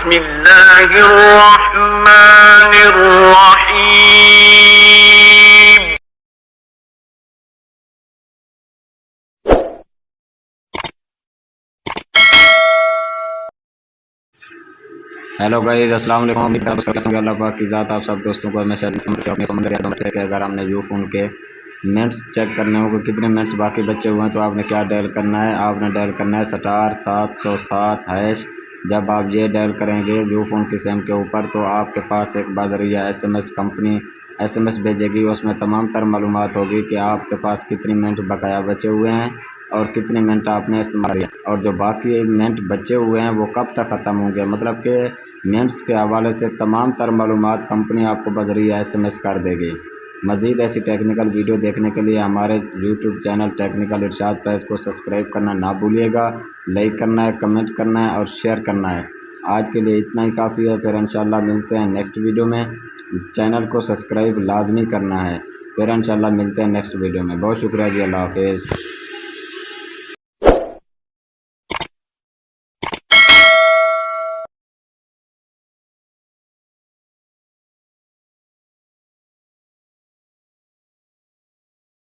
बिस्मिल्लाहिर्रहमानिर्रहीम। Hello guys, अस्सलाम वालेकुम। अल्लाह पाक की ज़ात आप सब दोस्तों को हमेशा कि अगर हमने यू फ़ोन के मिनट्स चेक करने हो कि कितने मिनट्स बाकी बचे हुए हैं तो आपने क्या डायल करना है। आपने डायल करना है *707#। जब आप ये डायल करेंगे यू फ़ोन की सिम के ऊपर तो आपके पास एक बजरिया SMS कंपनी SMS भेजेगी। उसमें तमाम तर मालूमात होगी कि आपके पास कितनी मिनट बकाया बचे हुए हैं और कितने मिनट आपने इस्तेमाल किया और जो बाकी मिनट बचे हुए हैं वो कब तक ख़त्म होंगे। मतलब कि मिनट्स के हवाले से तमाम तर मालूमात कंपनी आपको बजरिया SMS कर देगी। मज़ीद ऐसी टेक्निकल वीडियो देखने के लिए हमारे यूट्यूब चैनल टेक्निकल इरशाद पेज को सब्सक्राइब करना ना भूलिएगा। लाइक करना है, कमेंट करना है और शेयर करना है। आज के लिए इतना ही काफ़ी है, फिर इंशाल्लाह मिलते हैं नेक्स्ट वीडियो में। चैनल को सब्सक्राइब लाजमी करना है। फिर इंशाल्लाह मिलते हैं नेक्स्ट वीडियो में। बहुत शुक्रिया जी, अल्लाह हाफिज़।